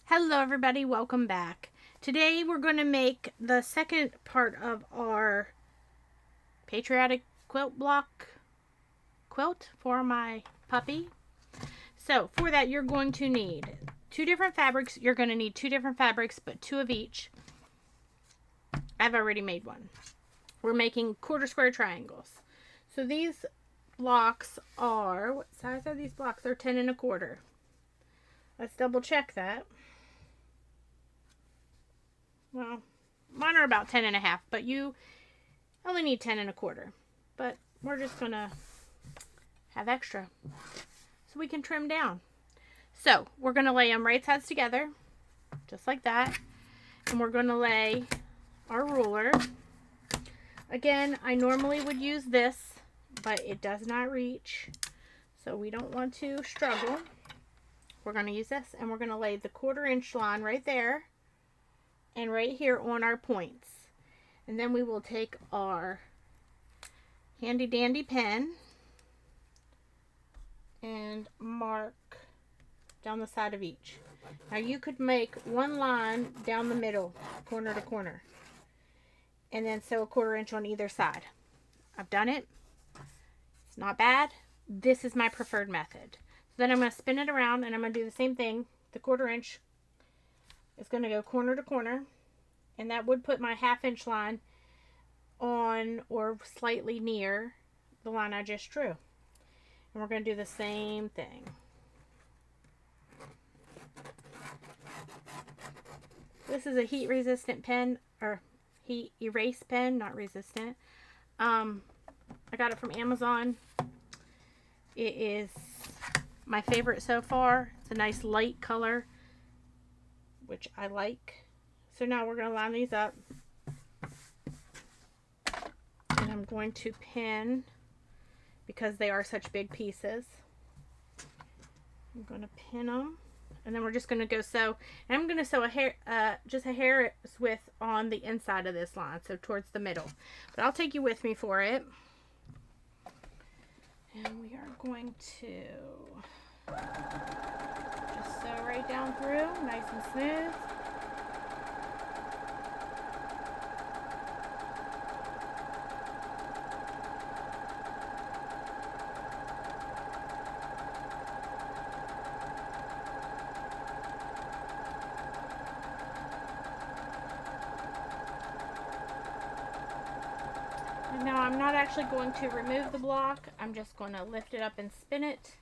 Hello everybody, welcome back. Today we're going to make the second part of our patriotic quilt for my puppy. So for that you're going to need two different fabrics. You're going to need two different fabrics, but two of each. I've already made one. We're making quarter square triangles. So these blocks are, what size are these blocks? They're 10 1/4. Let's double check that. Well, mine are about 10 1/2, but you only need 10 1/4. But we're just gonna have extra so we can trim down. So we're gonna lay them right sides together, just like that. And we're gonna lay our ruler. Again, I normally would use this, but it does not reach. So we don't want to struggle. We're gonna use this, and we're gonna lay the 1/4 inch line right there and right here on our points. And then we will take our handy dandy pen and mark down the side of each. Now you could make one line down the middle, corner to corner, and then sew a 1/4 inch on either side. I've done it. It's not bad. This is my preferred method. So then I'm going to spin it around and I'm going to do the same thing. The 1/4 inch is going to go corner to corner, and that would put my 1/2 inch line on or slightly near the line I just drew. And we're going to do the same thing. This is a heat resistant pen, or heat erase pen, not resistant. I got it from Amazon. It is my favorite so far. It's a nice light color, which I like. So now we're going to line these up, and I'm going to pin, because they are such big pieces. I'm going to pin them, and then we're just going to go sew. And I'm going to sew a hair, just a hair's width on the inside of this line, so towards the middle. But I'll take you with me for it. And we are going to just sew right down through, nice and smooth. Now I'm not actually going to remove the block. I'm just going to lift it up and spin it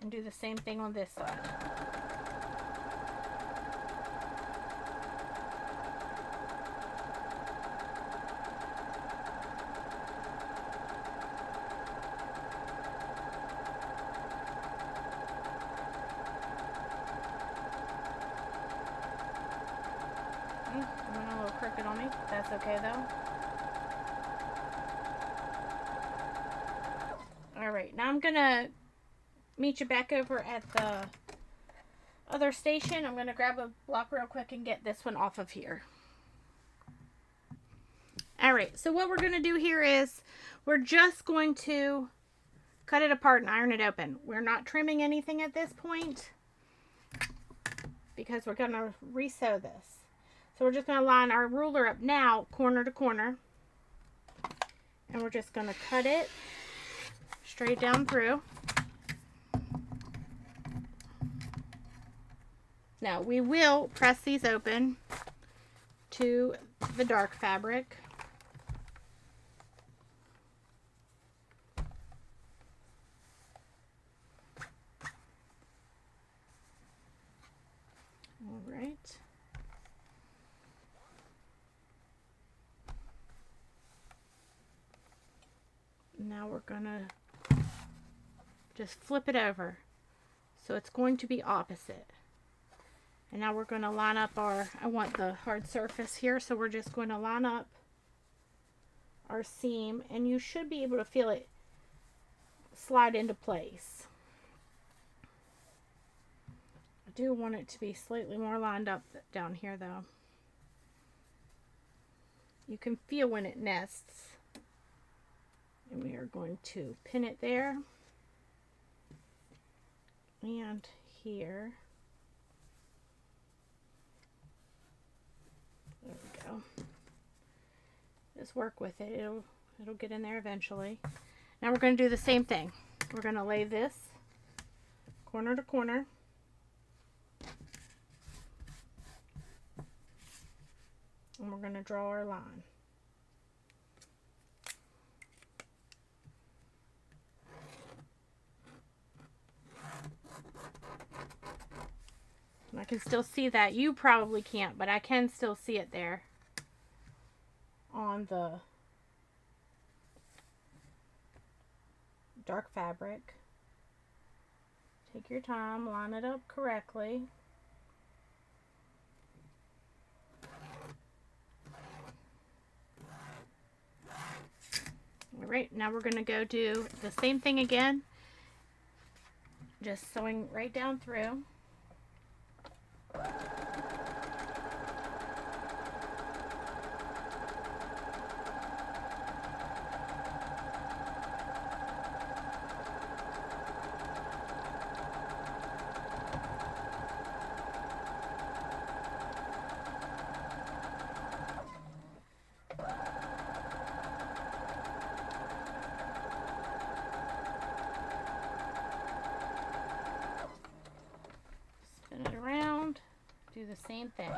and do the same thing on this side. It went a little crooked on me. That's okay though. Alright, now I'm going to meet you back over at the other station. I'm going to grab a block real quick and get this one off of here. Alright, so what we're going to do here is we're just going to cut it apart and iron it open. We're not trimming anything at this point because we're going to resew this. So we're just going to line our ruler up now, corner to corner. And we're just going to cut it straight down through. Now we will press these open to the dark fabric. All right. Now we're gonna just flip it over, so it's going to be opposite. And now we're going to line up our, I want the hard surface here, so we're just going to line up our seam, and you should be able to feel it slide into place. I do want it to be slightly more lined up down here though. You can feel when it nests. And we are going to pin it there and here. Just work with it. It'll get in there eventually. Now we're going to do the same thing. We're going to lay this corner to corner. And we're going to draw our line. And I can still see that. You probably can't, but I can still see it there on the dark fabric. Take your time, line it up correctly. Alright, now we're going to go do the same thing again. Just sewing right down through. Spin it around, do the same thing.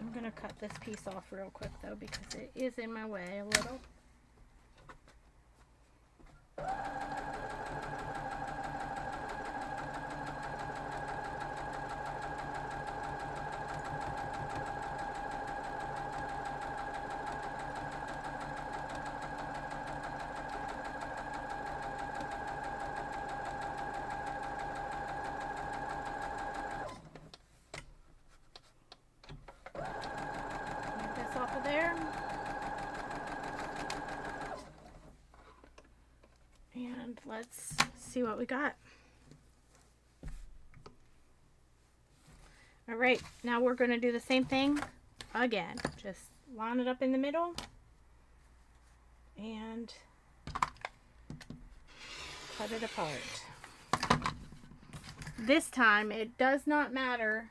I'm going to cut this piece off real quick though because it is in my way a little. Off of there, and let's see what we got. All right, now we're going to do the same thing again. Just line it up in the middle and cut it apart. This time it does not matter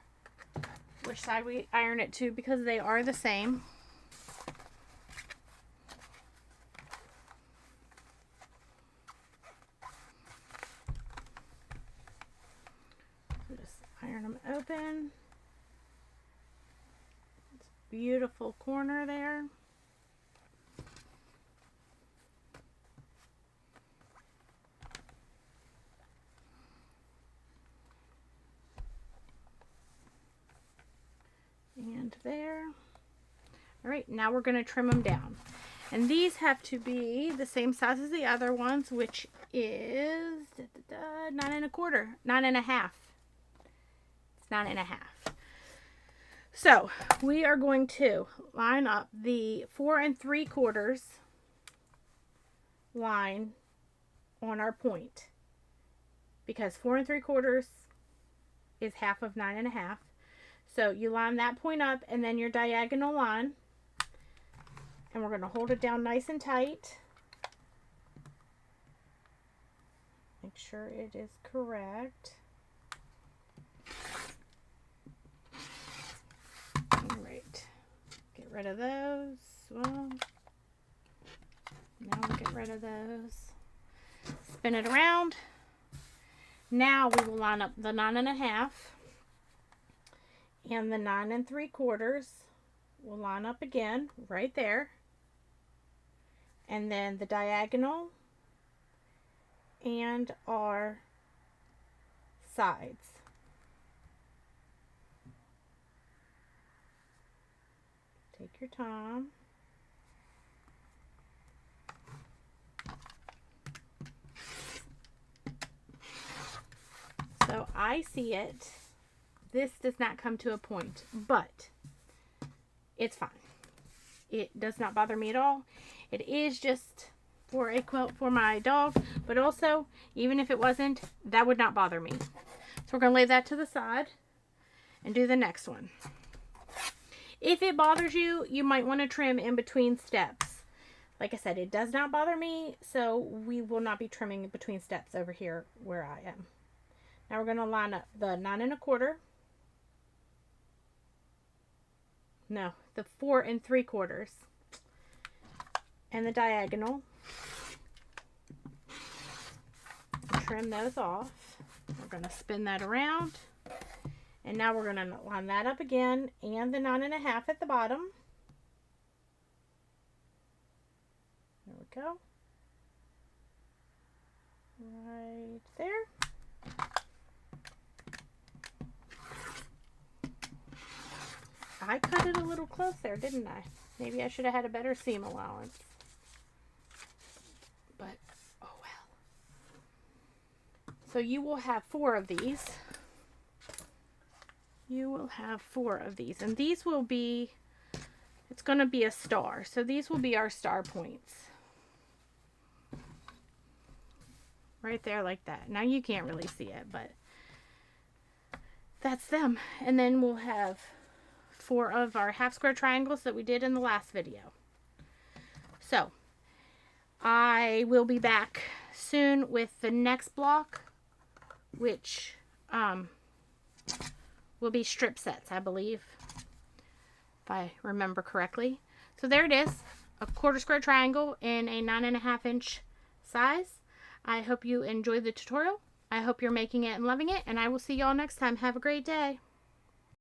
which side we iron it to because they are the same. So just iron them open. It's a beautiful corner there. And there. All right, now we're going to trim them down. And these have to be the same size as the other ones, which is 9 1/4, 9 1/2. It's 9 1/2. So we are going to line up the 4 3/4 line on our point, because 4 3/4 is half of 9 1/2. So you line that point up and then your diagonal line, and we're going to hold it down nice and tight. Make sure it is correct. All right, get rid of those. Well, now we'll get rid of those. Spin it around. Now we will line up the 9 1/2. And the 9 3/4 will line up again right there. And then the diagonal and our sides. Take your time. So I see it. This does not come to a point, but it's fine. It does not bother me at all. It is just for a quilt for my dog, but also, even if it wasn't, that would not bother me. So we're going to lay that to the side and do the next one. If it bothers you, you might want to trim in between steps. Like I said, it does not bother me, so we will not be trimming in between steps over here where I am. Now we're going to line up the 9 1/4. no, the 4 3/4 and the diagonal. Trim those off. We're going to spin that around. And now we're going to line that up again and the 9 1/2 at the bottom. There we go. Right there. I cut it a little close there, didn't I? Maybe I should have had a better seam allowance. But, oh well. So you will have 4 of these. You will have 4 of these. And these will be, it's going to be a star. So these will be our star points. Right there like that. Now you can't really see it, but that's them. And then we'll have 4 of our half square triangles that we did in the last video. So I will be back soon with the next block, which will be strip sets, I believe, if I remember correctly. So there it is, a 1/4 square triangle in a 9 1/2 inch size. I hope you enjoyed the tutorial. I hope you're making it and loving it, and I will see y'all next time. Have a great day.